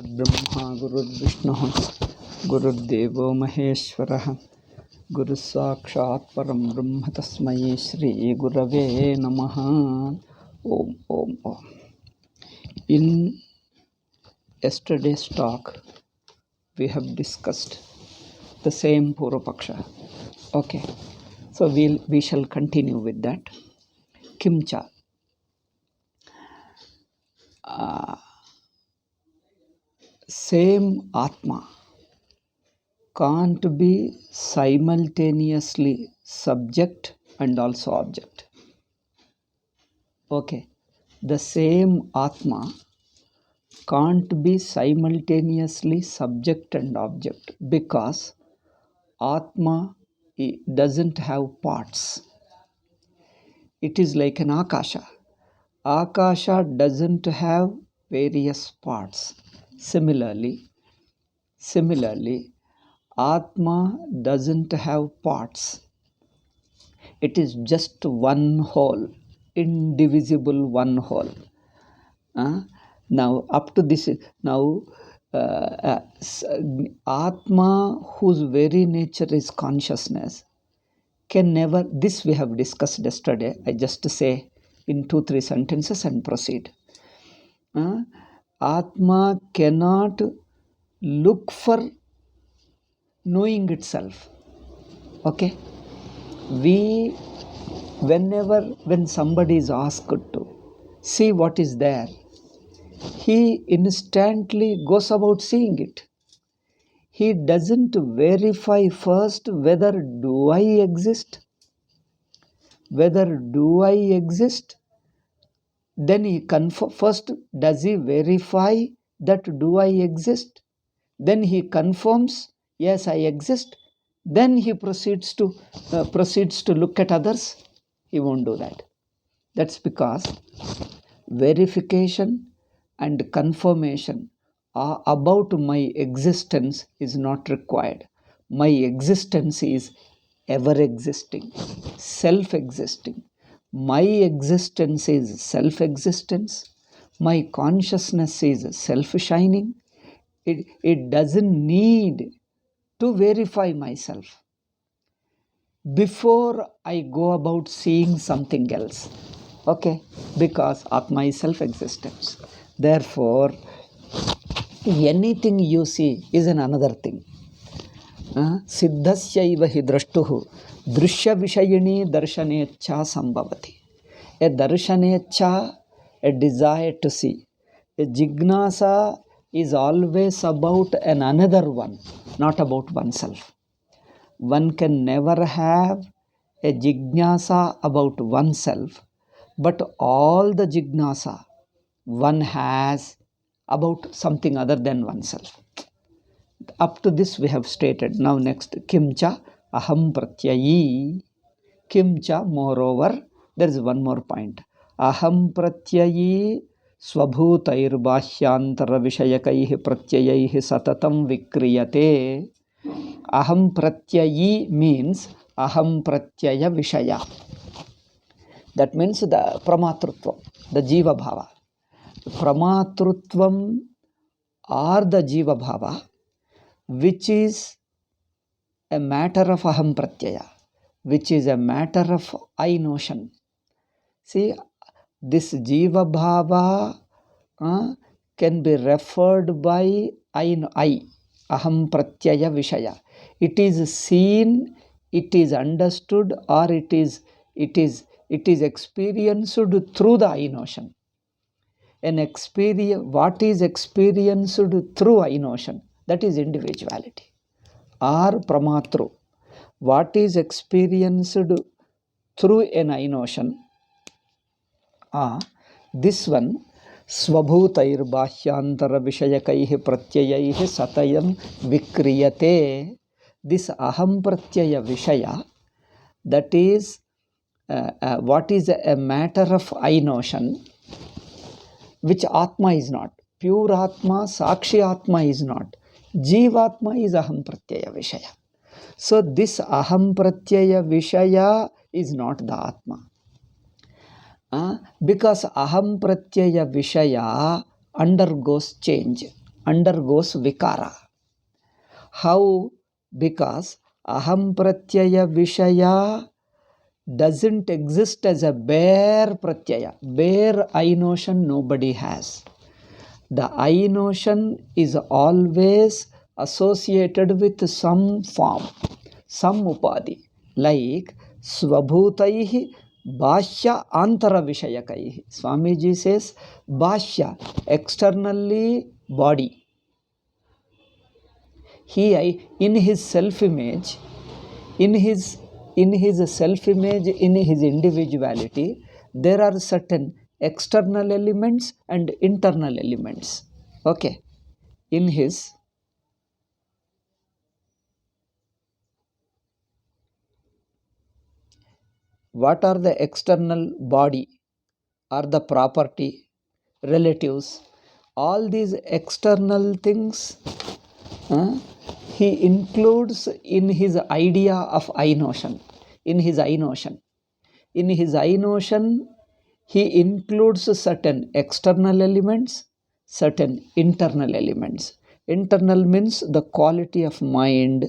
ब्रह्मा गुरुर्विष्णुः गुरुर्देवो महेश्वरः गुरुसाक्षात् परं ब्रह्म तस्मै श्री गुरवे नमः. Om Om Om. In yesterday's talk, we have discussed the same Purvapaksha. Okay, so we shall continue with that. Kimcha. Same Atma can't be simultaneously subject and also object. Okay, the same Atma can't be simultaneously subject and object because Atma doesn't have parts. It is like an Akasha. Akasha doesn't have various parts. Similarly, Atma doesn't have parts. It is just one whole, indivisible one whole. Now, up to this, Atma, whose very nature is consciousness, can never, this we have discussed yesterday. I just say in 2-3 sentences and proceed. Atma cannot look for knowing itself. Okay? When somebody is asked to see what is there, he instantly goes about seeing it. He doesn't verify first whether do I exist? Then he first does he verify that do I exist? Then he confirms, yes, I exist. Then he proceeds to look at others. He won't do that. That's because verification and confirmation about my existence is not required. My existence is ever existing, self-existing. My existence is self-existence. My consciousness is self-shining. It doesn't need to verify myself before I go about seeing something else. Okay, because Atma is self-existence. Therefore, anything you see is another thing. Siddhasyaiva hi drashtuhu drushya vishayini darshanecha sambhavati. A darshanecha, a desire to see. A jignasa is always about another one, not about oneself. One can never have a jignasa about oneself, but all the jignasa one has about something other than oneself. Up to this we have stated. Now next, kimcha aham pratyayi. Kimcha, moreover, there is one more point. Aham pratyayi swabhutair bhashyantara vishayakaihi pratyayaihi satatam vikriyate. Aham pratyayi means aham pratyaya vishaya. That means the pramatrutvam, the jiva bhava. Pramatrutvam or the jiva bhava, which is a matter of aham pratyaya, which is a matter of I notion. See, this jiva bhava can be referred by I, aham pratyaya vishaya. It is seen, it is understood, or it is experienced through the I notion. What is experienced through I notion? That is individuality. Or pramatru. What is experienced through an I notion? This one, swabhutair bhashyantara vishayakaihi pratyayaihi satayam vikriyate. This aham pratyaya vishaya, that is what is a matter of I notion, which Atma is not. Pure Atma, Sakshi Atma is not. Jivatma is aham pratyaya vishaya. So this aham pratyaya vishaya is not the Atma. Because aham pratyaya vishaya undergoes change. undergoes vikara. How? Because aham pratyaya vishaya doesn't exist as a bare pratyaya. Bare I notion nobody has. The I notion is always associated with some form, some upadhi, like swabhutaihi Bhashya antara vishayakaihi. Swamiji says Bhashya, externally body. He, in his self-image, in his self-image, in his individuality, there are certain external elements and internal elements. Okay. In his what are the external body or the property, relatives, all these external things he includes in his idea of I notion. In his I notion. In his I notion, he includes certain external elements, certain internal elements. Internal means the quality of mind,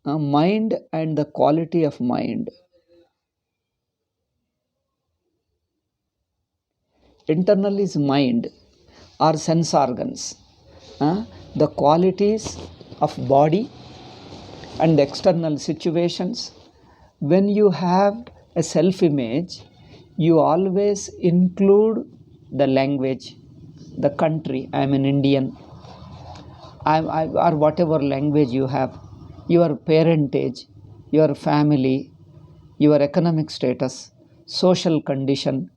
mind and the quality of mind. Internal is mind or sense organs. The qualities of body and external situations. When you have a self-image, you always include the language, the country. I am an Indian, or whatever language you have, your parentage, your family, your economic status, social condition.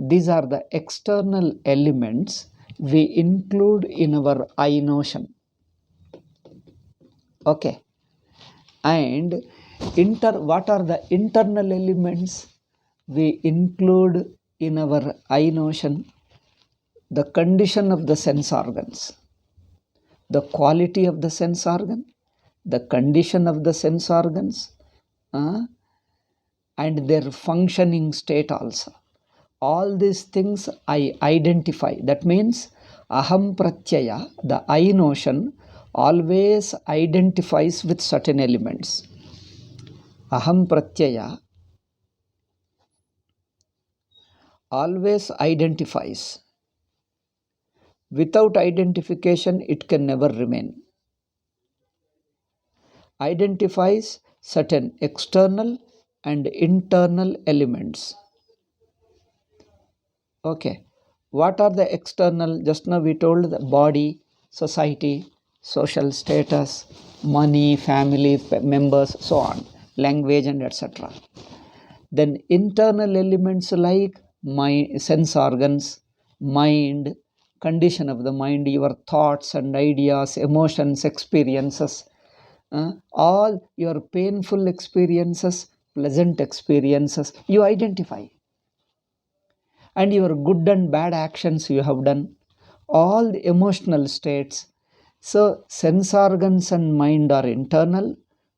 These are the external elements we include in our I notion. Okay. And what are the internal elements we include in our I notion? The condition of the sense organs, the quality of the sense organ, the condition of the sense organs, and their functioning state also. All these things I identify. That means aham pratyaya, the I notion, always identifies with certain elements. Aham pratyaya always identifies. Without identification, it can never remain. Identifies certain external and internal elements. Okay. What are the external? Just now we told the body, society, social status, money, family members, so on, language and etc. Then internal elements like sense organs, mind, condition of the mind, your thoughts and ideas, emotions, experiences, all your painful experiences, pleasant experiences, you identify. And your good and bad actions you have done, all the emotional states. So sense organs and mind are internal,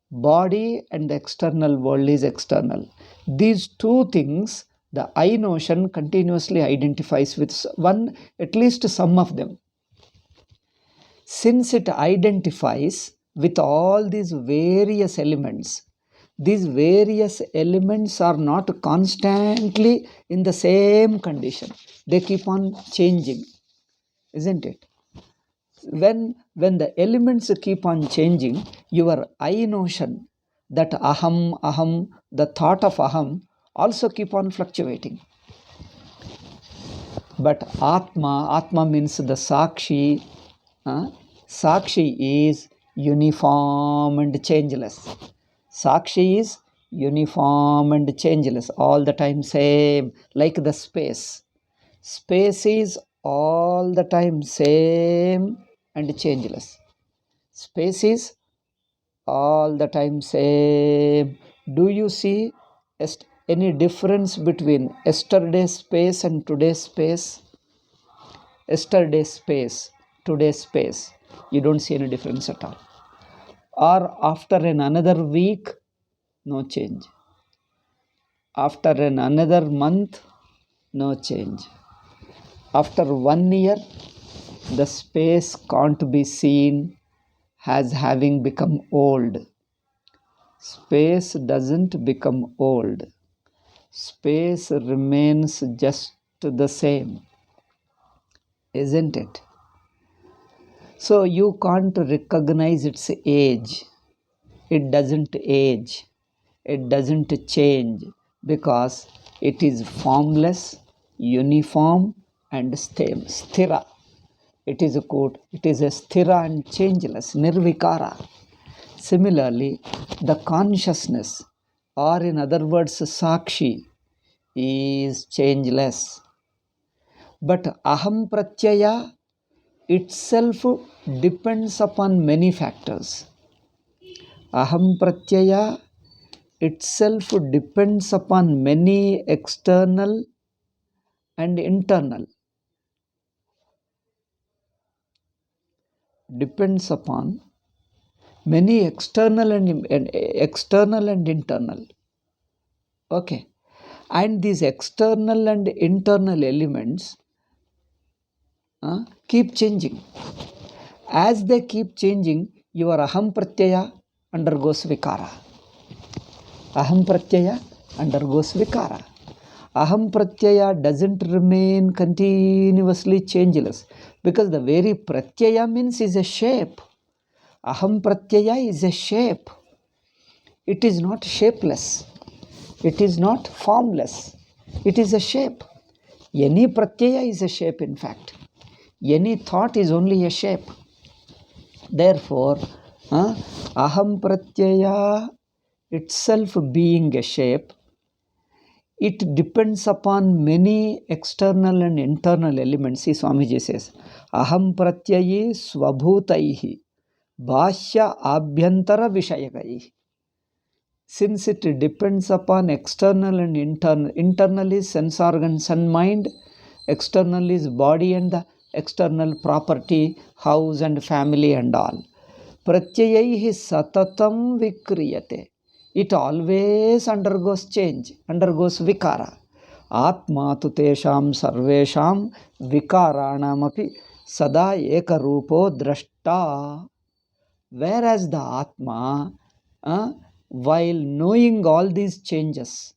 body and the external world is external. These two things the I notion continuously identifies with one, at least some of them. Since it identifies with all these various elements, these various elements are not constantly in the same condition. They keep on changing, isn't it? When the elements keep on changing, your I notion, that aham, the thought of aham, also keep on fluctuating. But Atma means the Sakshi. Sakshi is uniform and changeless. Sakshi is uniform and changeless, all the time same, like the space. Space is all the time same and changeless. Space is all the time same. Do you see any difference between yesterday's space and today's space? Yesterday's space, today's space, you don't see any difference at all. Or after another week, no change. After another month, no change. After 1 year, the space can't be seen as having become old. Space doesn't become old. Space remains just the same, isn't it? So you can't recognize its age. It doesn't age. It doesn't change because it is formless, uniform, and sthira. It is a sthira and changeless, nirvikara. Similarly, the consciousness, or in other words, sakshi, is changeless. But aham pratyaya itself depends upon many factors. Aham pratyaya itself depends upon many external and internal. Depends upon many external and internal. Okay. And these external and internal elements keep changing. As they keep changing, your aham pratyaya undergoes vikara. Aham pratyaya undergoes vikara. Aham pratyaya doesn't remain continuously changeless because the very pratyaya means is a shape. Aham pratyaya is a shape. It is not shapeless. It is not formless. It is a shape. Any pratyaya is a shape, in fact. Any thought is only a shape. Therefore, aham pratyaya itself being a shape, it depends upon many external and internal elements. See, Swamiji says, aham pratyayi swabhutaihi Bhashya abhyantara vishayakaihi. Since it depends upon external and internal, internal is sense organs and mind, external is body and the external property, house and family and all. Pratyayaihi satatam vikriyate. It always undergoes change, undergoes vikara. Atma tu tesham sarvesham vikaranamapi sada ekarupo drashta. Whereas the Atma, while knowing all these changes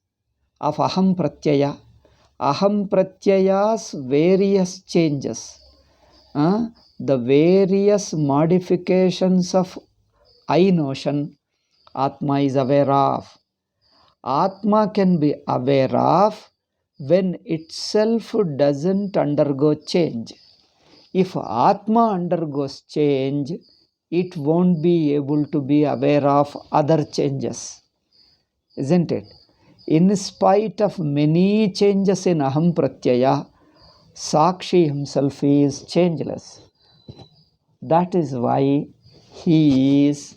of aham pratyaya's various changes, the various modifications of I notion, Atma is aware of. Atma can be aware of when itself doesn't undergo change. If Atma undergoes change, it won't be able to be aware of other changes, isn't it? In spite of many changes in aham pratyaya, Sakshi himself is changeless. That is why he is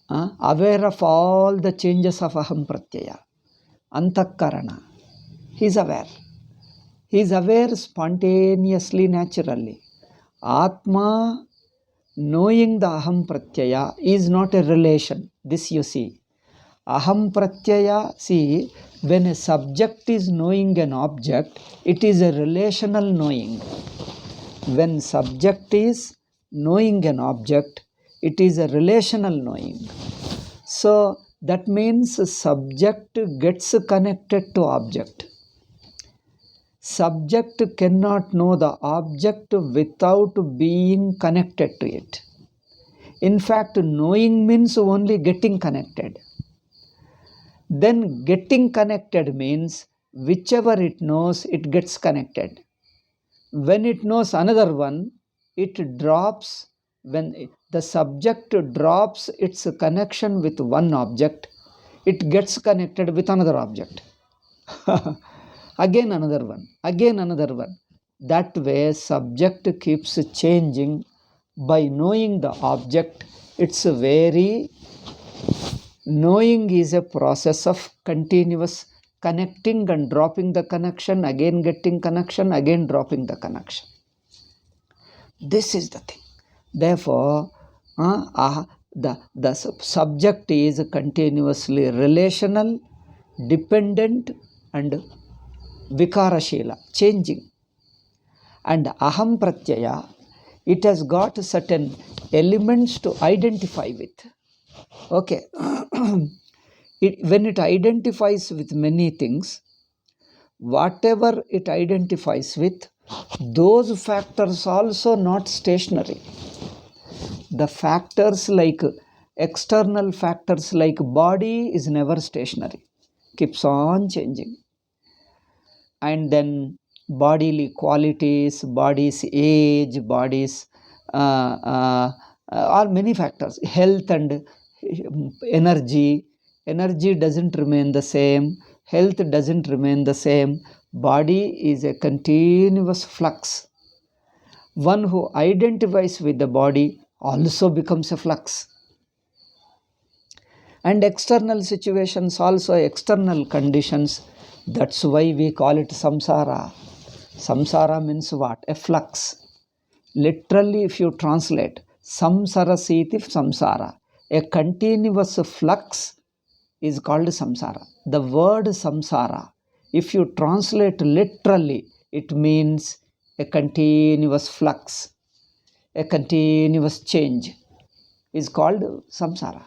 aware of all the changes of aham pratyaya. Antakarana. He is aware. He is aware spontaneously, naturally. Atma, knowing the aham pratyaya, is not a relation. This you see. Aham pratyaya, see, when a subject is knowing an object, it is a relational knowing. When subject is knowing an object, it is a relational knowing. So that means subject gets connected to object. Subject cannot know the object without being connected to it. In fact, knowing means only getting connected. Then getting connected means whichever it knows, it gets connected. When it knows another one, it drops. When the subject drops its connection with one object, it gets connected with another object. Again another one, again another one. That way subject keeps changing. By knowing the object, it's a very knowing is a process of continuous connecting and dropping the connection, again getting connection, again dropping the connection. This is the thing. Therefore, the subject is continuously relational, dependent and vikarashila, changing. And aham pratyaya, it has got certain elements to identify with. Okay. When it identifies with many things, whatever it identifies with, those factors also not stationary. The factors like external factors like body is never stationary, keeps on changing. And then bodily qualities, body's age, body's are many factors. Health and energy. Energy doesn't remain the same. Health doesn't remain the same. Body is a continuous flux. One who identifies with the body also becomes a flux. And external situations also, external conditions. That's why we call it samsara. Samsara means what? A flux. Literally, if you translate, samsarasiti samsara, a continuous flux is called samsara. The word samsara, if you translate literally, it means a continuous flux, a continuous change is called samsara.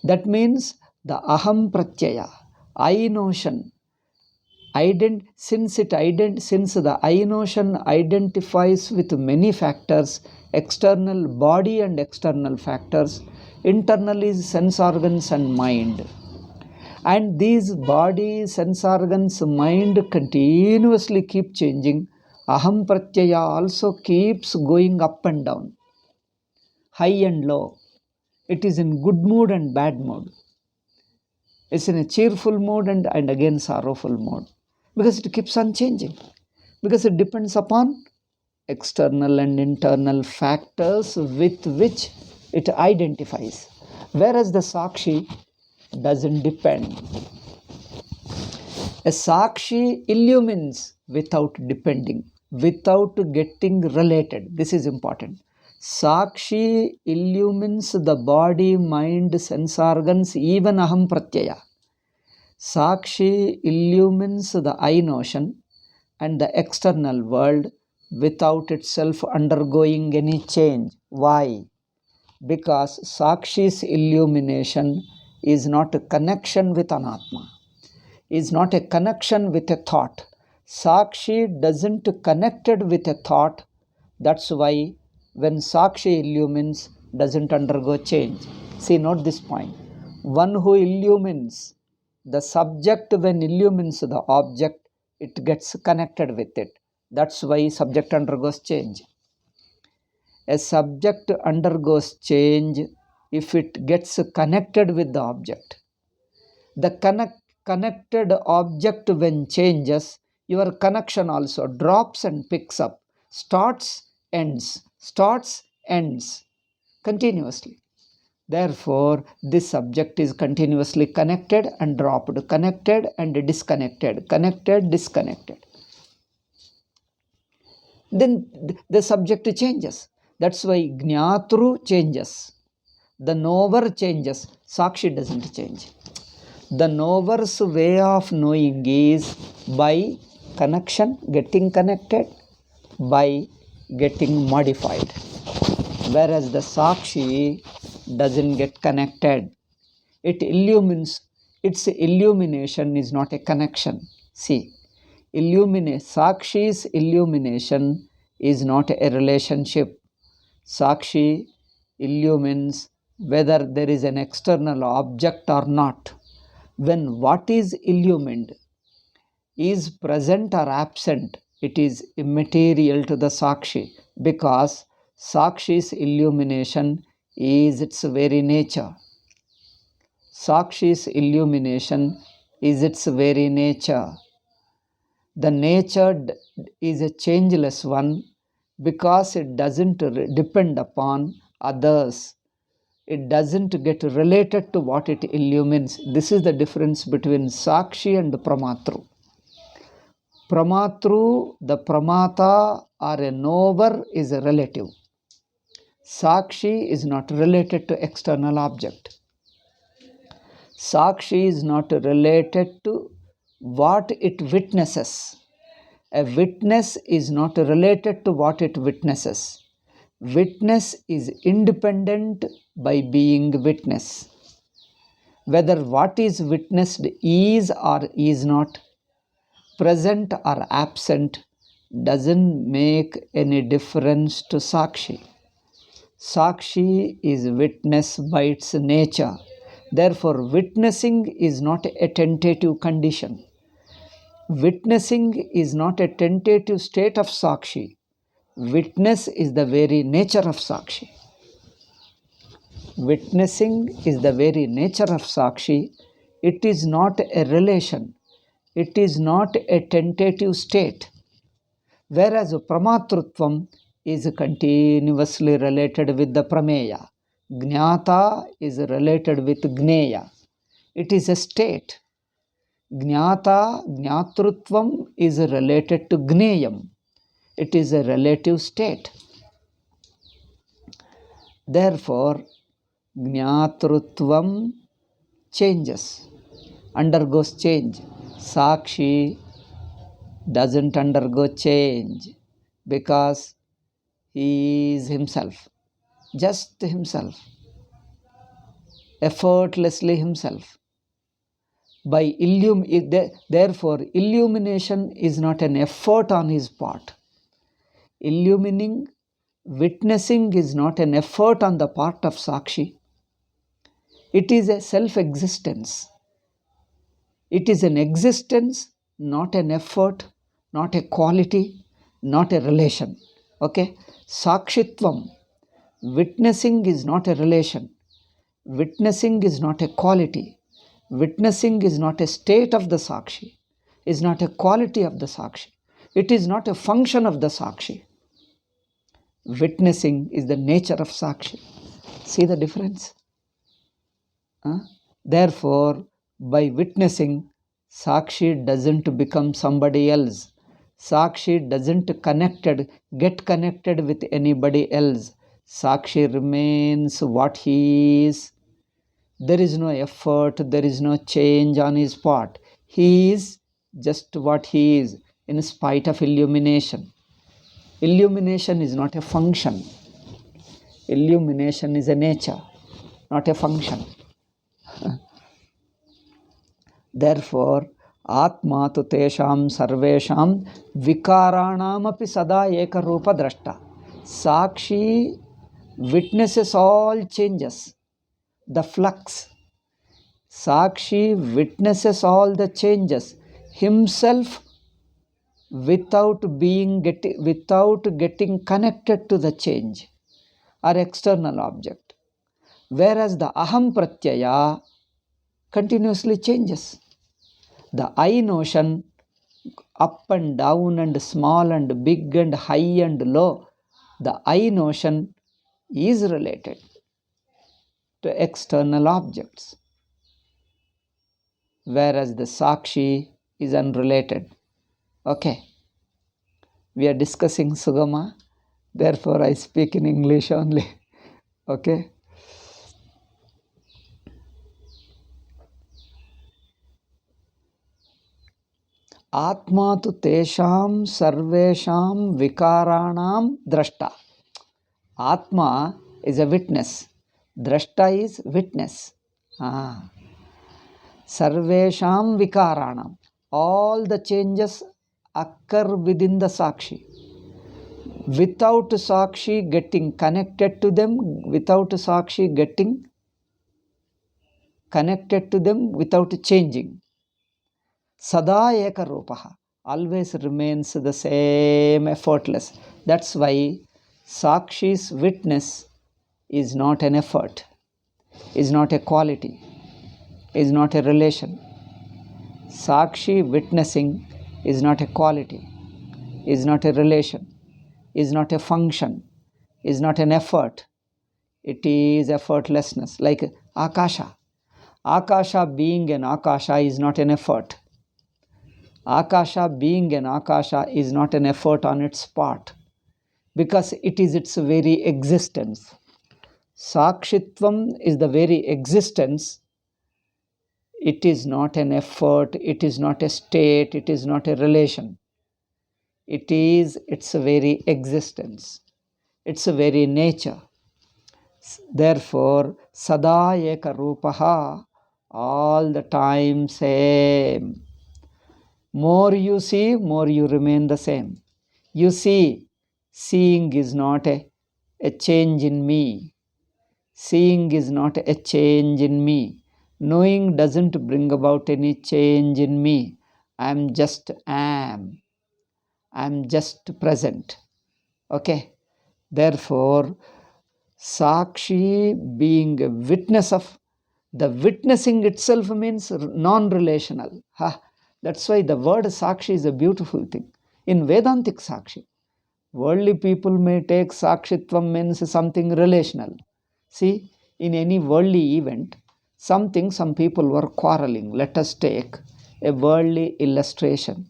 That means the aham pratyaya, I notion, since the I notion identifies with many factors, external body and external factors, internal is sense organs and mind. And these body, sense organs, mind continuously keep changing. Aham pratyaya also keeps going up and down, high and low. It is in good mood and bad mood. It's in a cheerful mood and again sorrowful mood. Because it keeps on changing. Because it depends upon external and internal factors with which it identifies. Whereas the Sakshi doesn't depend. A Sakshi illumines without depending, without getting related. This is important. Sakshi illumines the body, mind, sense organs, even aham pratyaya. Sakshi illumines the I notion and the external world without itself undergoing any change. Why? Because Sakshi's illumination is not a connection with Anatma, is not a connection with a thought. Sakshi doesn't connected with a thought. That's why when Sakshi illumines, doesn't undergo change. See, note this point. One who illumines the subject, when illumines the object, it gets connected with it. That's why subject undergoes change. A subject undergoes change if it gets connected with the object. The connected object when changes, your connection also drops and picks up, starts, ends, continuously. Therefore, this subject is continuously connected and dropped, connected and disconnected, connected, disconnected. Then the subject changes. That's why Jnatru changes. The knower changes. Sakshi doesn't change. The knower's way of knowing is by connection, getting connected, by getting modified. Whereas the Sakshi doesn't get connected. It illumines. Its illumination is not a connection. See, Sakshi's illumination is not a relationship. Sakshi illumines whether there is an external object or not. When what is illumined is present or absent, it is immaterial to the Sakshi, because Sakshi's illumination is its very nature. Sakshi's illumination is its very nature. The nature is a changeless one because it doesn't depend upon others. It doesn't get related to what it illumines. This is the difference between Sakshi and Pramatru. Pramatru, the Pramata or a knower, is a relative. Sakshi is not related to external object. Sakshi is not related to what it witnesses. A witness is not related to what it witnesses. Witness is independent by being witness. Whether what is witnessed is or is not, present or absent, doesn't make any difference to Sakshi. Sakshi is witness by its nature. Therefore, witnessing is not a tentative condition. Witnessing is not a tentative state of Sakshi. Witness is the very nature of Sakshi. Witnessing is the very nature of Sakshi. It is not a relation. It is not a tentative state. Whereas Pramatrutvam is continuously related with the Prameya. Jnata is related with Gneya. It is a state. Jnata, Jnatrutvam is related to Gneyam. It is a relative state. Therefore, Jnatrutvam changes, undergoes change. Sakshi doesn't undergo change because he is himself, just himself, effortlessly himself. Therefore, illumination is not an effort on his part. Witnessing is not an effort on the part of Sakshi. It is a self-existence. It is an existence, not an effort, not a quality, not a relation. Okay? Sakshitvam. Witnessing is not a relation. Witnessing is not a quality. Witnessing is not a state of the Sakshi. Is not a quality of the Sakshi. It is not a function of the Sakshi. Witnessing is the nature of Sakshi. See the difference? Therefore, by witnessing, Sakshi doesn't become somebody else. Sakshi doesn't get connected with anybody else. Sakshi remains what he is. There is no effort, there is no change on his part. He is just what he is, in spite of illumination. Illumination is not a function. Illumination is a nature, not a function. Therefore, Atma tu tesham sarvesham vikaranam api sada ekarupa drashta. Sakshi witnesses all changes, the flux. Sakshi witnesses all the changes himself without getting connected to the change or external object. Whereas the aham pratyaya continuously changes. The I notion, up and down and small and big and high and low, the I notion is related to external objects. Whereas the Sakshi is unrelated. Okay. We are discussing Sugama, therefore I speak in English only. Okay. Atma tu tesham sarvesham vikaranam drashta. Atma is a witness. Drashta is witness. Sarvesham vikaranam. All the changes occur within the Sakshi. Without Sakshi getting connected to them, without Sakshi getting connected to them, without changing. Sada eka rupaha, always remains the same, effortless. That's why Sakshi's witness is not an effort, is not a quality, is not a relation. Sakshi witnessing is not a quality, is not a relation, is not a function, is not an effort. It is effortlessness, like Akasha. Akasha being an Akasha is not an effort. Akasha being an Akasha is not an effort on its part, because it is its very existence. Sakshitvam is the very existence. It is not an effort, it is not a state, it is not a relation. It is its very existence, its very nature. Therefore, sada eka rupaha, all the time same. More you see, more you remain the same. You see, seeing is not a change in me. Seeing is not a change in me. Knowing doesn't bring about any change in me. I'm just am. I'm just present. Okay? Therefore, Sakshi being a witness of, the witnessing itself means non-relational. That's why the word Sakshi is a beautiful thing. In Vedantic Sakshi, worldly people may take Sakshitvam means something relational. See, in any worldly event, some people were quarreling. Let us take a worldly illustration.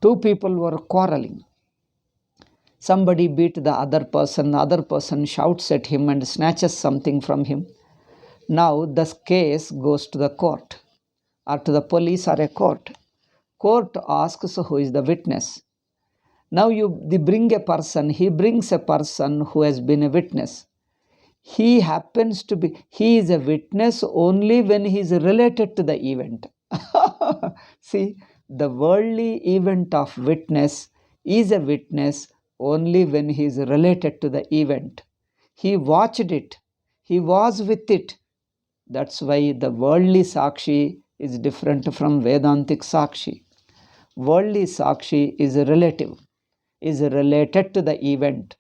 Two people were quarreling. Somebody beat the other person shouts at him and snatches something from him. Now the case goes to the court or to the police or a court. Court asks who is the witness. Now they bring a person, he brings a person who has been a witness. He is a witness only when he is related to the event. See, the worldly event of witness is a witness only when he is related to the event. He watched it, he was with it. That's why the worldly Sakshi is different from Vedantic Sakshi. Worldly Sakshi is relative, is related to the event.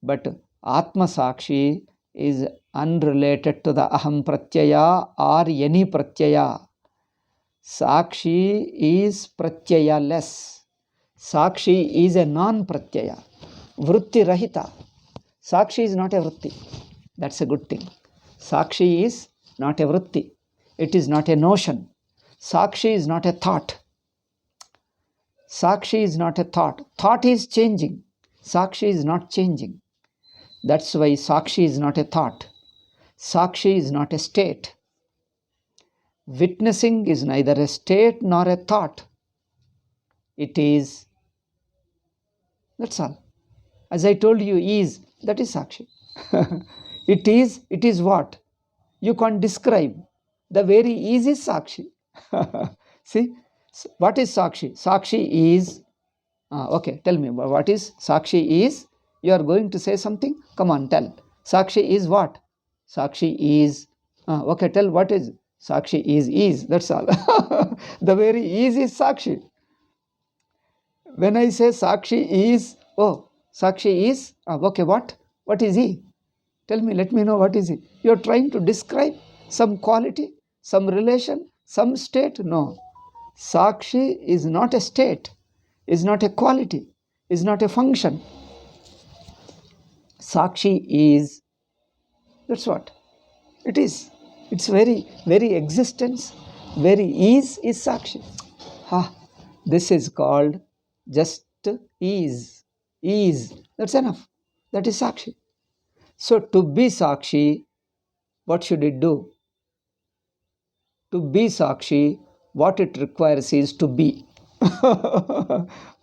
But Atma Sakshi is unrelated to the Aham Pratyaya or any Pratyaya. Sakshi is Pratyaya less. Sakshi is a non-Pratyaya. Vritti Rahita. Sakshi is not a Vritti. That's a good thing. Sakshi is not a Vritti. It is not a notion. Sakshi is not a thought. Sakshi is not a thought. Thought is changing. Sakshi is not changing. That's why Sakshi is not a thought. Sakshi is not a state. Witnessing is neither a state nor a thought. It is, that's all. As I told you, is, that is Sakshi. It is what? You can't describe. The very is Sakshi. See, what is Sakshi? Sakshi is, okay, tell me, what is Sakshi is? You are going to say something? Come on, tell. Sakshi is what? Sakshi is, okay, tell what is. Sakshi is, that's all. The very is Sakshi. When I say Sakshi is, oh, Sakshi is, okay, what? What is he? Tell me, let me know what is he. You are trying to describe some quality, some relation, some state? No. Sakshi is not a state, is not a quality, is not a function. Sakshi is, that's what it is. Its very, very existence, very is Sakshi. This is called just is. Is. That's enough. That is Sakshi. So to be Sakshi, what should it do? To be Sakshi, what it requires is to be.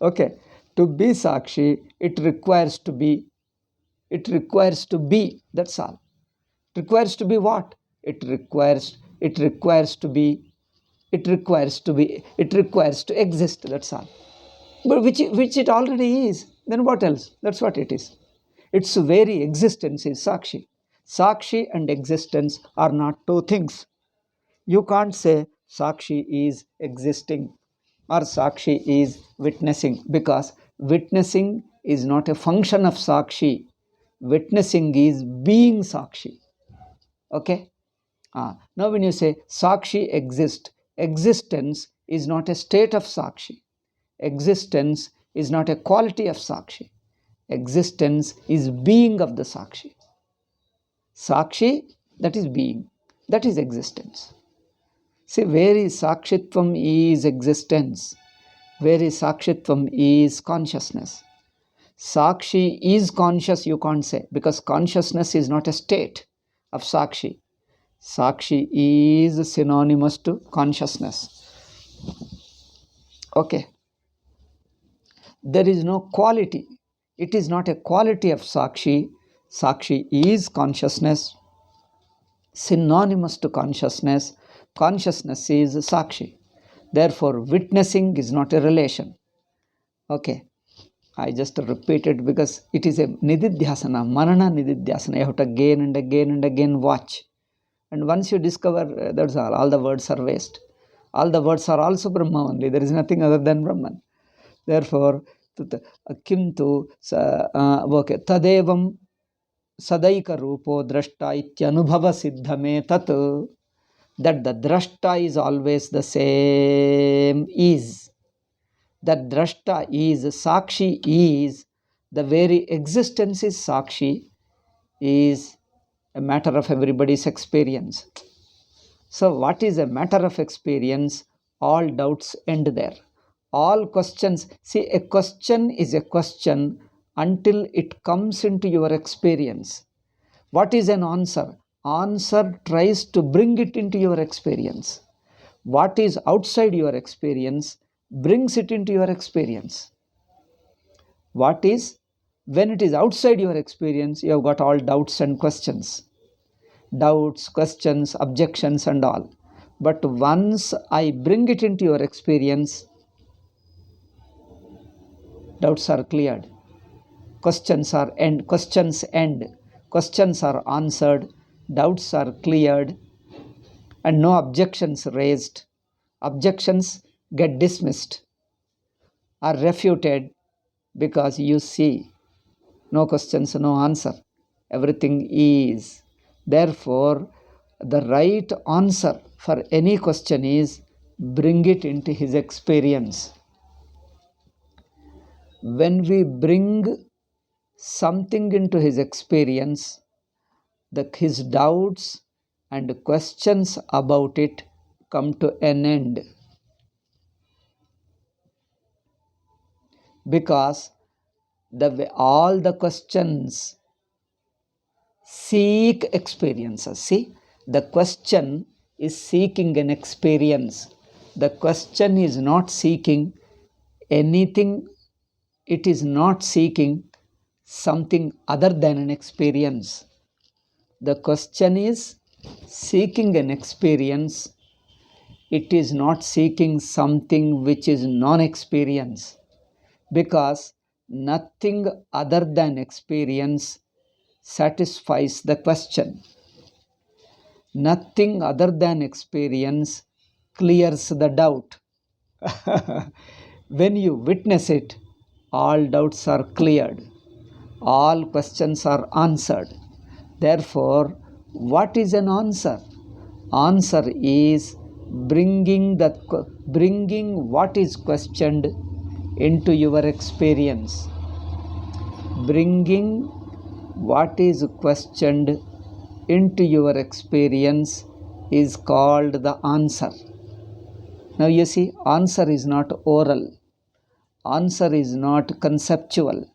Okay. To be Sakshi, it requires to be. It requires to be. That's all. It requires to be what? It requires to be. It requires to exist. That's all. But which it already is. Then what else? That's what it is. Its very existence is Sakshi. Sakshi and existence are not two things. You can't say Sakshi is existing or Sakshi is witnessing, because witnessing is not a function of Sakshi. Witnessing is being Sakshi. Okay? Now when you say Sakshi exists, existence is not a state of Sakshi. Existence is not a quality of Sakshi. Existence is being of the Sakshi. Sakshi, that is being, that is existence. See, where is Sakshitvam is existence. Where is Sakshitvam is consciousness. Sakshi is conscious, you can't say, because consciousness is not a state of Sakshi. Sakshi is synonymous to consciousness. Okay. There is no quality. It is not a quality of Sakshi. Sakshi is consciousness, synonymous to consciousness. Consciousness is Sakshi. Therefore, witnessing is not a relation. Okay. I just repeat it because it is a nididhyasana, manana nididhyasana. You have to again and again and again watch. And once you discover, that's all the words are waste. All the words are also Brahma only. There is nothing other than Brahman. Therefore, kintu okay, tadevam sadaika rupo drashta ityanubhava siddhame tat, that the drashta is always the same is. That drashta is, sakshi is, the very existence is sakshi, is a matter of everybody's experience. So, what is a matter of experience? All doubts end there. All questions, see, a question is a question until it comes into your experience. What is an answer? Answer tries to bring it into your experience. What is outside your experience brings it into your experience. What is, when it is outside your experience, you have got all doubts and questions. Doubts, questions, objections, and all. But once I bring it into your experience, doubts are cleared. Questions end, questions are answered, doubts are cleared, and no objections raised. Objections get dismissed, are refuted, because you see, no questions, no answer. Everything is. Therefore, the right answer for any question is bring it into his experience. When we bring something into his experience, his doubts and questions about it come to an end. Because all the questions seek experiences. See, the question is seeking an experience. The question is not seeking anything, it is not seeking something other than an experience. The question is seeking an experience, it is not seeking something which is non-experience, because nothing other than experience satisfies the question. Nothing other than experience clears the doubt. When you witness it, all doubts are cleared, all questions are answered. Therefore, what is an answer? Answer is bringing what is questioned into your experience. Bringing what is questioned into your experience is called the answer. Now you see, answer is not oral, answer is not conceptual.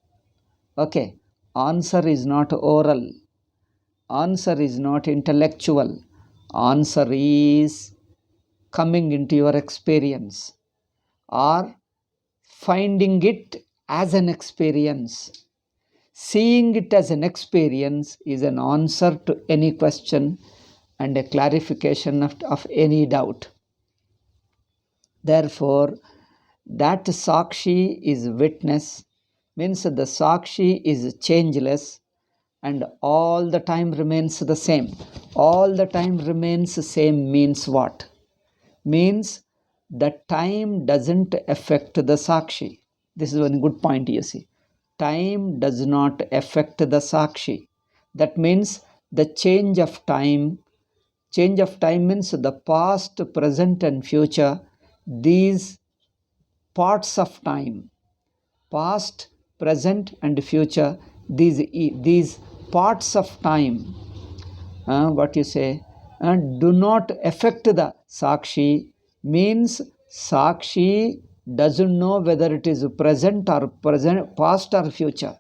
Okay, answer is not oral, answer is not intellectual, answer is coming into your experience or finding it as an experience. Seeing it as an experience is an answer to any question and a clarification of any doubt. Therefore, that Sakshi is witness, means the Sakshi is changeless and all the time remains the same. All the time remains the same means what? Means the time doesn't affect the Sakshi. This is one good point you see. Time does not affect the Sakshi. That means the change of time means the past, present, and future. These parts of time, past, present, and future, these parts of time, do not affect the Sakshi, means Sakshi doesn't know whether it is present, past or future.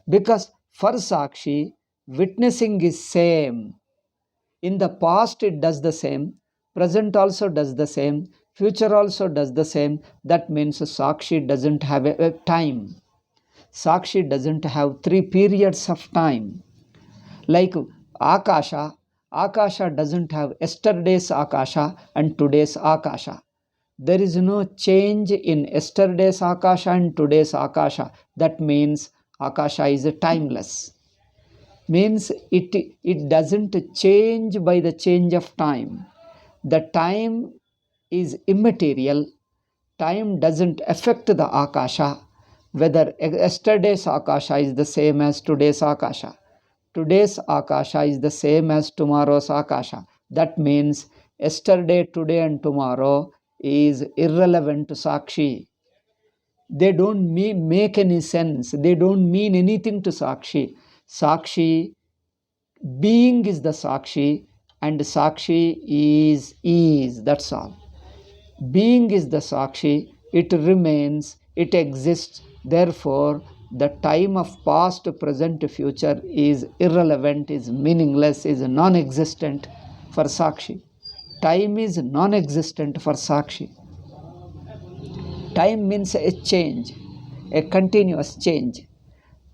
Because for Sakshi, witnessing is same. In the past it does the same, present also does the same, Future also does the same. That means Sakshi doesn't have a time. Sakshi doesn't have 3 periods of time. Like Akasha, Akasha doesn't have yesterday's Akasha and today's Akasha. There is no change in yesterday's Akasha and today's Akasha. That means Akasha is timeless. Means it doesn't change by the change of time. The time is immaterial. Time doesn't affect the Akasha. Whether yesterday's Akasha is the same as today's Akasha. Today's Akasha is the same as tomorrow's Akasha. That means yesterday, today and tomorrow is irrelevant to Sakshi. They don't make any sense. They don't mean anything to Sakshi. Sakshi, being is the Sakshi, and Sakshi is. That's all. Being is the Sakshi, it remains, it exists. Therefore, the time of past, present, future is irrelevant, is meaningless, is non existent for Sakshi. Time is non existent for Sakshi. Time means a change, a continuous change.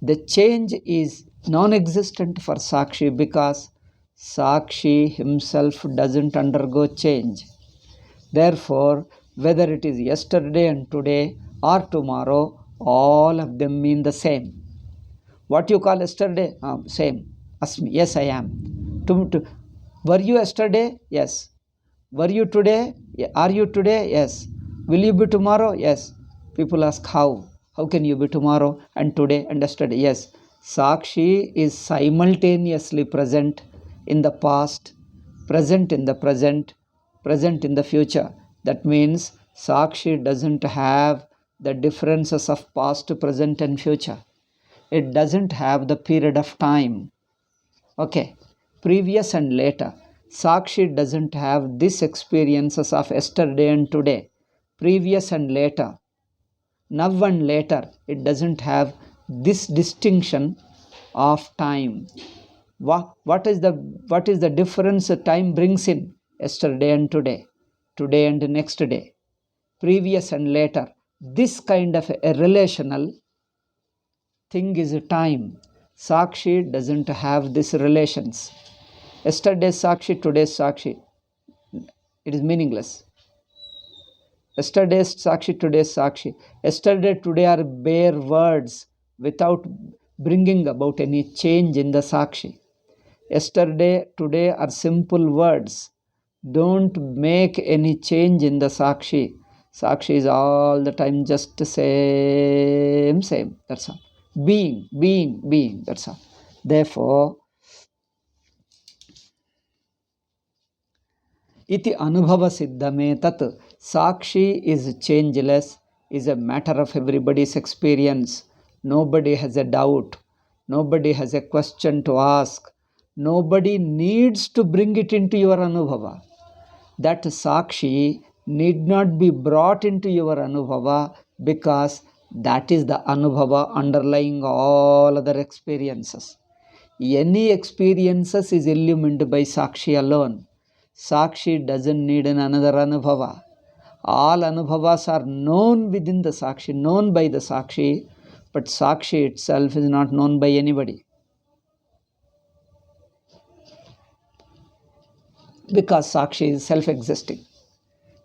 The change is non existent for Sakshi because Sakshi himself doesn't undergo change. Therefore, whether it is yesterday and today or tomorrow, all of them mean the same. What you call yesterday? Same. Asmi. Yes, I am. Were you yesterday? Yes. Were you today? Are you today? Yes. Will you be tomorrow? Yes. People ask how. How can you be tomorrow and today and yesterday? Yes. Sakshi is simultaneously present in the past, present in the present, present in the future. That means Sakshi doesn't have the differences of past, present and future. It doesn't have the period of time. Okay, previous and later. Sakshi doesn't have these experiences of yesterday and today, previous and later, now and later. It doesn't have this distinction of time. What is the difference time brings in? Yesterday and today, today and next day, previous and later. This kind of a relational thing is time. Sakshi doesn't have these relations. Yesterday's Sakshi, today's Sakshi, it is meaningless. Yesterday's Sakshi, today's Sakshi. Yesterday, today are bare words without bringing about any change in the Sakshi. Yesterday, today are simple words. Don't make any change in the Sakshi. Sakshi is all the time just same. That's all. Being. That's all. Therefore, iti anubhava siddhame tat, Sakshi is changeless, is a matter of everybody's experience. Nobody has a doubt. Nobody has a question to ask. Nobody needs to bring it into your anubhava. That Sakshi need not be brought into your anubhava because that is the anubhava underlying all other experiences. Any experiences is illumined by Sakshi alone. Sakshi doesn't need another anubhava. All anubhavas are known within the Sakshi, known by the Sakshi, but Sakshi itself is not known by anybody. Because Sakshi is self-existing.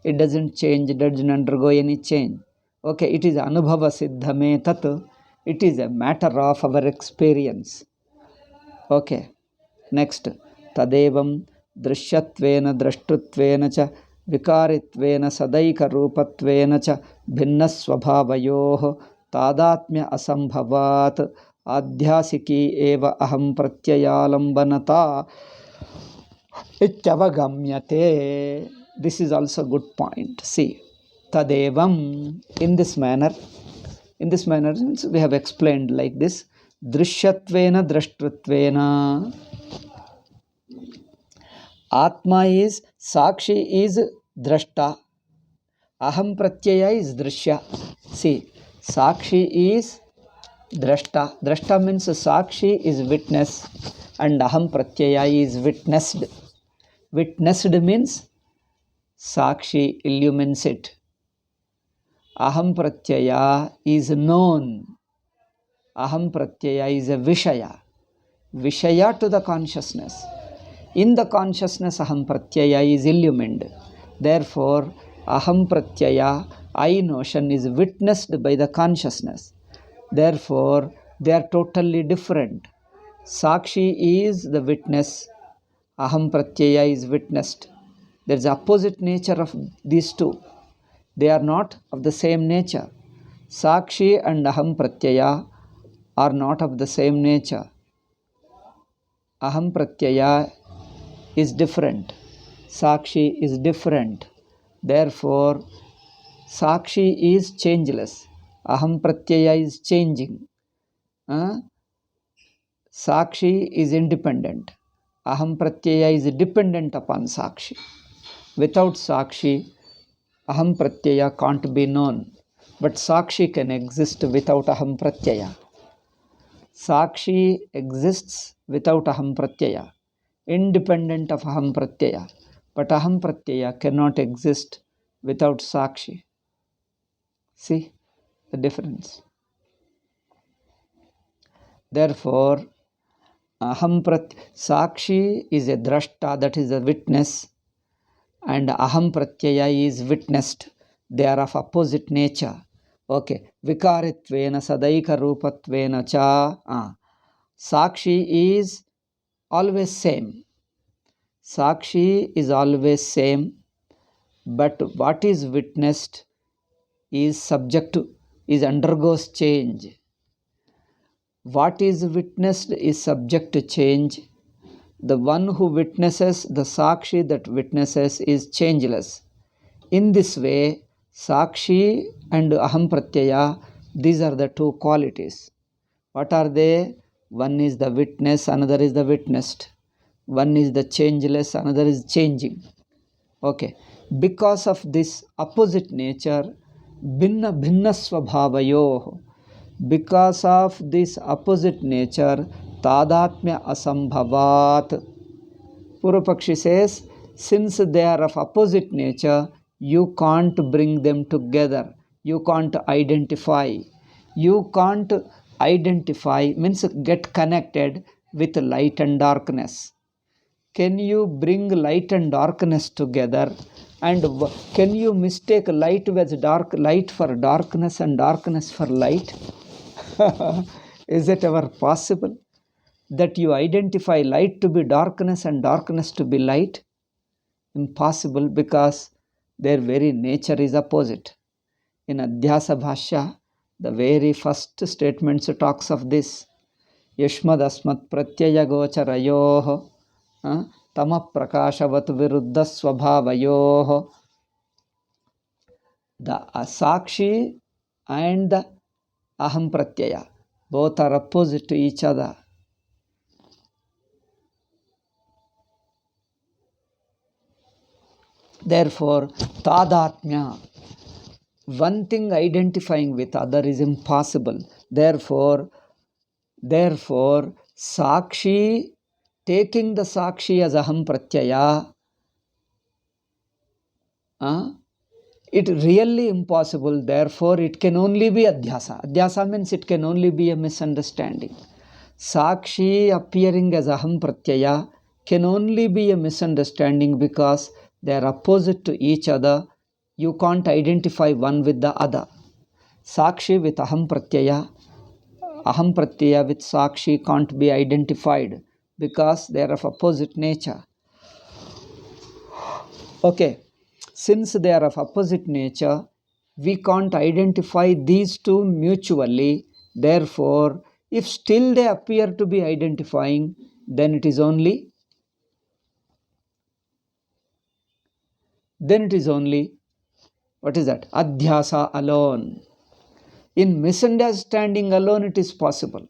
It doesn't change, it doesn't undergo any change. Okay, it is anubhava siddhame tat. It is a matter of our experience. Okay, next. Tadevam drishyattvena drashtutvena cha vikaritvena sadaika rupatvena cha bhinnasvabhavayoh tadatmya asambhavat adhyasiki eva aham pratyayalambanata ityavagamyate. This is also a good point. See, tadevam, in this manner we have explained like this. Drishyattvena drashtutvena. Atma is, Sakshi is drashta. Aham pratyaya is drishya. See, Sakshi is drashta. Drashta means Sakshi is witness and aham pratyaya is witnessed. Witnessed means Sakshi illumines it. Aham pratyaya is known. Aham pratyaya is a Vishaya. Vishaya to the consciousness. In the consciousness, Aham pratyaya is illumined. Therefore, Aham pratyaya, I notion, is witnessed by the consciousness. Therefore, they are totally different. Sakshi is the witness. Aham pratyaya is witnessed. There is opposite nature of these two. They are not of the same nature. Sakshi and Aham pratyaya are not of the same nature. Aham pratyaya is different. Sakshi is different. Therefore, Sakshi is changeless. Aham pratyaya is changing. Sakshi is independent. Aham pratyaya is dependent upon Sakshi. Without Sakshi, Aham pratyaya can't be known. But Sakshi can exist without Aham pratyaya. Sakshi exists without Aham pratyaya, independent of Aham pratyaya. But Aham pratyaya cannot exist without Sakshi. See the difference. Therefore, Sakshi is a drashta, that is a witness, and Aham pratyaya is witnessed. They are of opposite nature. Okay. Vikaritvena sadaika rupatvena cha. Sakshi is always same. Sakshi is always same, but what is witnessed is subject to, is undergoes change. What is witnessed is subject to change. The one who witnesses, the Sakshi that witnesses, is changeless. In this way, Sakshi and Aham pratyaya, these are the two qualities. What are they? One is the witness, another is the witnessed. One is the changeless, another is changing. Okay. Because of this opposite nature, bhinna bhinna svabhavayoh. Because of this opposite nature, tadatmya asambhavat. Purvapakshi says, since they are of opposite nature, you can't bring them together. You can't identify. You can't identify means get connected with light and darkness. Can you bring light and darkness together? And can you mistake light for darkness and darkness for light? Is it ever possible that you identify light to be darkness and darkness to be light? Impossible, because their very nature is opposite. In Adhyasa Bhashya, the very first statement talks of this. Yashmad asmat pratyaya gocharayoh tama prakashavat viruddha swabhavayoh. The Sakshi and the Aham pratyaya, both are opposite to each other. Therefore, tadatmya, one thing identifying with other is impossible. Therefore, Sakshi, taking the Sakshi as Aham pratyaya, it really impossible. Therefore, it can only be Adhyasa. Adhyasa means it can only be a misunderstanding. Sakshi appearing as Aham pratyaya can only be a misunderstanding because they are opposite to each other. You can't identify one with the other. Sakshi with Aham pratyaya with Sakshi can't be identified because they are of opposite nature. Okay. Since they are of opposite nature, we can't identify these two mutually. Therefore, if still they appear to be identifying, then it is only what is that? Adhyasa alone. In misunderstanding alone it is possible.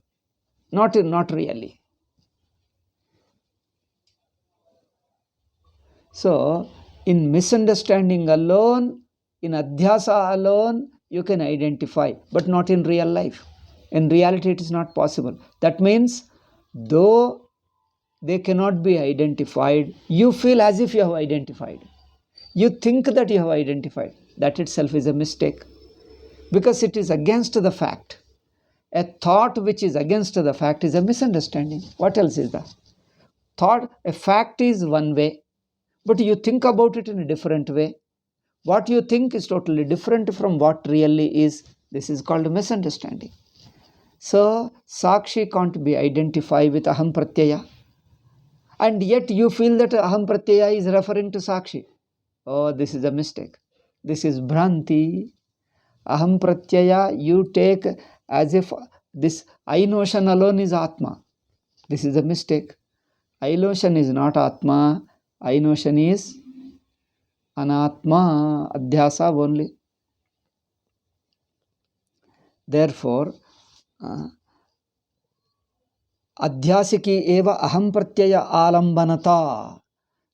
Not really. So, in misunderstanding alone, in Adhyasa alone, you can identify, but not in real life. In reality, it is not possible. That means, though they cannot be identified, you feel as if you have identified. You think that you have identified. That itself is a mistake, because it is against the fact. A thought which is against the fact is a misunderstanding. What else is that? Thought, a fact is one way, but you think about it in a different way. What you think is totally different from what really is. This is called misunderstanding. So, Sakshi can't be identified with Aham Pratyaya. And yet you feel that Aham Pratyaya is referring to Sakshi. Oh, this is a mistake. This is Bhranti. Aham Pratyaya you take as if this I notion alone is Atma. This is a mistake. I notion is not Atma. I notion is Anatma, Adhyasa only. Therefore, Adhyasiki eva Aham Pratyaya alambanata.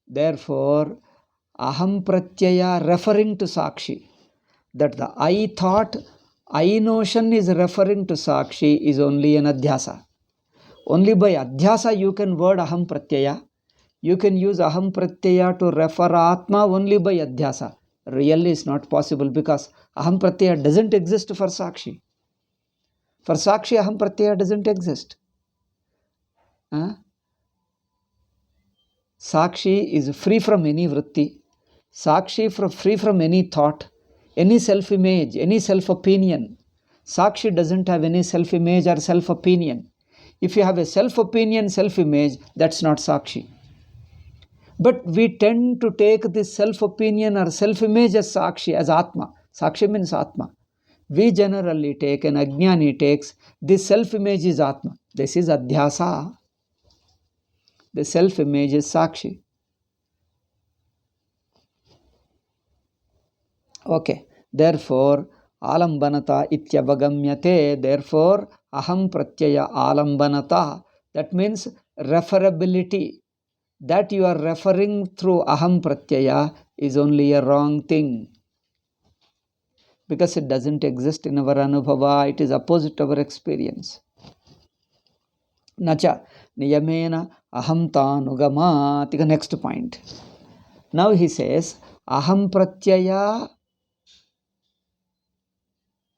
Therefore, Aham Pratyaya referring to Sakshi. That the I thought, I notion is referring to Sakshi is only an Adhyasa. Only by Adhyasa you can word Aham Pratyaya. You can use Aham Pratyaya to refer Atma only by Adhyasa. Really it's not possible, because Aham Pratyaya doesn't exist for Sakshi. For Sakshi, Aham Pratyaya doesn't exist. Sakshi is free from any vritti. Sakshi free from any thought, any self-image, any self-opinion. Sakshi doesn't have any self-image or self-opinion. If you have a self-opinion, self-image, that's not Sakshi. But we tend to take this self-opinion or self-image as Sakshi, as Atma. Sakshi means Atma. We generally take, an Ajnani takes, this self-image is Atma. This is Adhyasa. The self-image is Sakshi. Okay. Therefore, alambanata ityavagamyate. Therefore, aham pratyaya alambanata. That means referability. That you are referring through aham pratyaya is only a wrong thing, because it doesn't exist in our anubhava. It is opposite to our experience. Nacha niyamena aham tanugama. The next point. Now he says aham pratyaya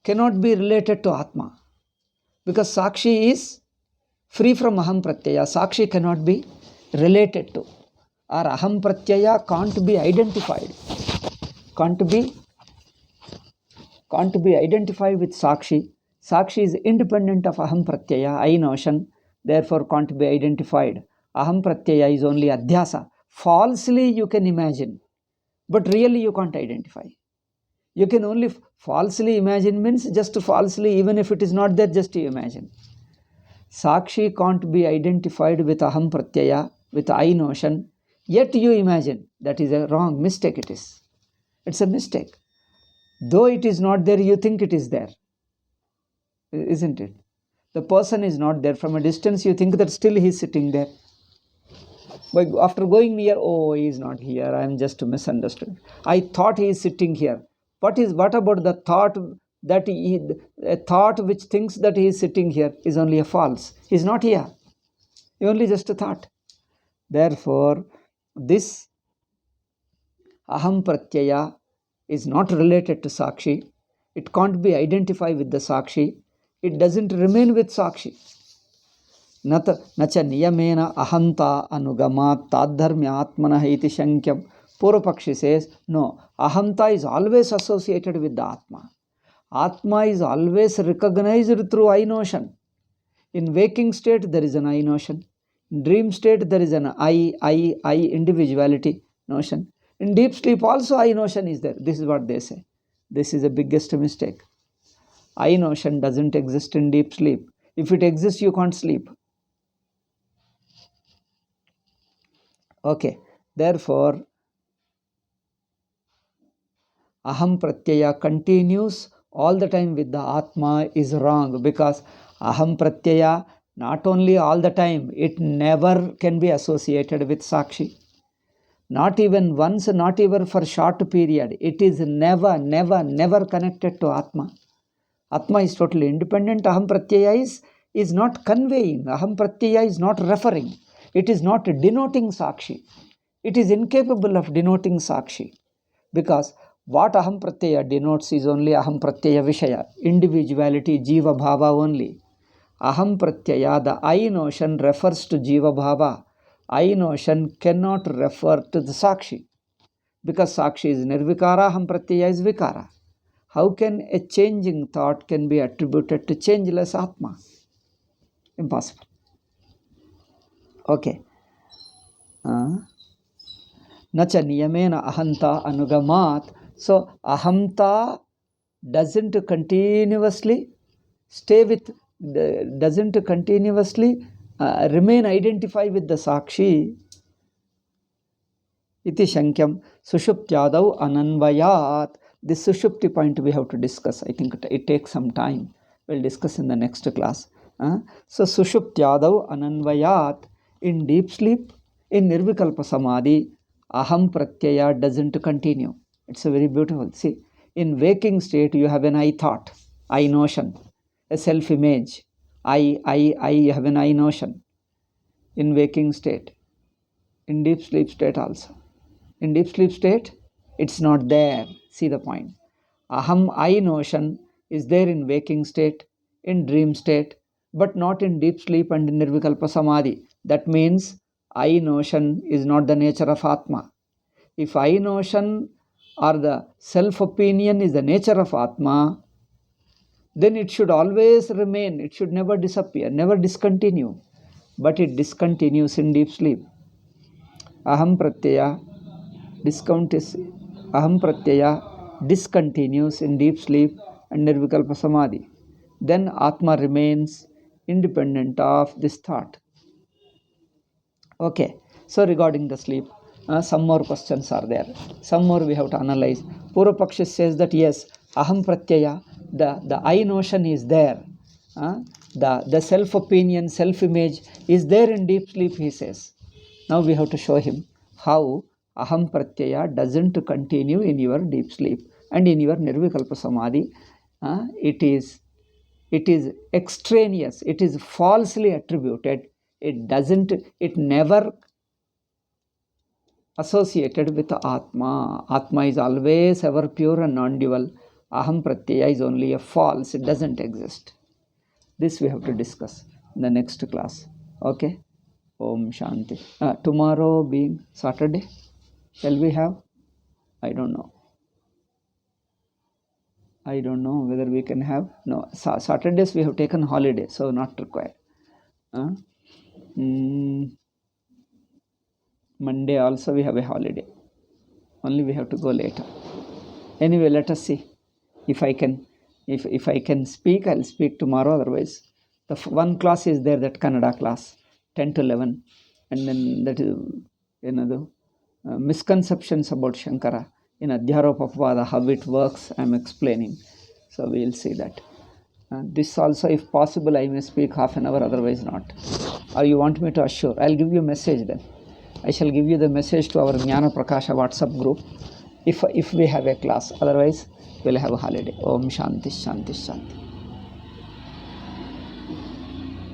cannot be related to Atma, because Sakshi is free from Aham Pratyaya. Sakshi cannot be related to, or Aham Pratyaya can't be identified. Can't be identified with Sakshi. Sakshi is independent of Aham Pratyaya, I notion, therefore can't be identified. Aham Pratyaya is only Adhyasa. Falsely you can imagine, but really you can't identify. You can only falsely imagine, means just falsely, even if it is not there, just you imagine. Sakshi can't be identified with Aham Pratyaya, with I notion, yet you imagine. That is a wrong mistake it is. It's a mistake. Though it is not there, you think it is there. Isn't it? The person is not there. From a distance, you think that still he is sitting there. But after going near, oh, he is not here. I am just misunderstood. I thought he is sitting here. What about the thought that a thought which thinks that he is sitting here is only a false. He is not here. He only just a thought. Therefore, this Aham Pratyaya is not related to Sakshi. It can't be identified with the Sakshi. It doesn't remain with Sakshi. Nacha niyamena ahanta anugamat tadharmya atmanah iti shankyam. Purvapakshi says, no, ahamta is always associated with the Atma. Atma is always recognized through I notion. In waking state, there is an I notion. In dream state, there is an I individuality notion. In deep sleep also I notion is there. This is what they say. This is the biggest mistake. I notion doesn't exist in deep sleep. If it exists, you can't sleep. Okay. Therefore, Aham Pratyaya continues all the time with the Atma is wrong, because Aham Pratyaya not only all the time, it never can be associated with Sakshi. Not even once, not even for short period. It is never connected to Atma. Atma is totally independent. Aham Pratyaya is not conveying. Aham Pratyaya is not referring. It is not denoting Sakshi. It is incapable of denoting Sakshi. Because what aham pratyaya denotes is only aham pratyaya vishaya, individuality, jiva bhava only. Aham pratyaya, the I notion, refers to jiva bhava. I notion cannot refer to the sakshi, because sakshi is nirvikara, aham pratyaya is vikara. How can a changing thought can be attributed to changeless atma? Impossible. Okay. Nacha niyamena ahanta anugamat. So ahamta doesn't continuously remain identified with the sakshi. Iti shankyam sushuptyadau ananvayat. This sushupti point we have to discuss. I think it takes some time. We'll discuss in the next class. So sushuptyadau ananvayat. In deep sleep, in nirvikalpa samadhi, aham pratyaya doesn't continue. It's a very beautiful. See, in waking state, you have an I thought, I notion, a self-image. I have an I notion in waking state, in deep sleep state also. In deep sleep state, it's not there. See the point. Aham, I notion is there in waking state, in dream state, but not in deep sleep and in nirvikalpa samadhi. That means I notion is not the nature of Atma. If I notion or the self-opinion is the nature of Atma, then it should always remain. It should never disappear, never discontinue. But it discontinues in deep sleep. Aham pratyaya discontinues in deep sleep and nirvikalpa samadhi. Then Atma remains independent of this thought. Okay, so regarding the sleep, some more questions are there. Some more we have to analyze. Purvapaksha says that yes, aham pratyaya, the I notion is there. The self-opinion, self-image is there in deep sleep, he says. Now we have to show him how aham pratyaya doesn't continue in your deep sleep and in your nirvikalpa samadhi. It is extraneous, it is falsely attributed. It never associated with Atma. Atma is always ever pure and non-dual. Aham pratyaya is only a false, it doesn't exist. This we have to discuss in the next class. Okay? Om Shanti. Tomorrow being Saturday, shall we have? I don't know whether we can have. No, Saturdays we have taken holiday, so not required. Monday also we have a holiday. Only we have to go later. Anyway, let us see. If I can speak, I'll speak tomorrow. Otherwise, the one class is there, that Kannada class, 10 to 11. And then that is another misconceptions about Shankara. In Adhyaropavada, how it works, I am explaining. So we will see that. This also, if possible, I may speak half an hour, otherwise not. Or you want me to assure? I'll give you a message then. I shall give you the message to our Jnana Prakasha WhatsApp group if we have a class. Otherwise, we'll have a holiday. Om Shanti Shanti Shanti.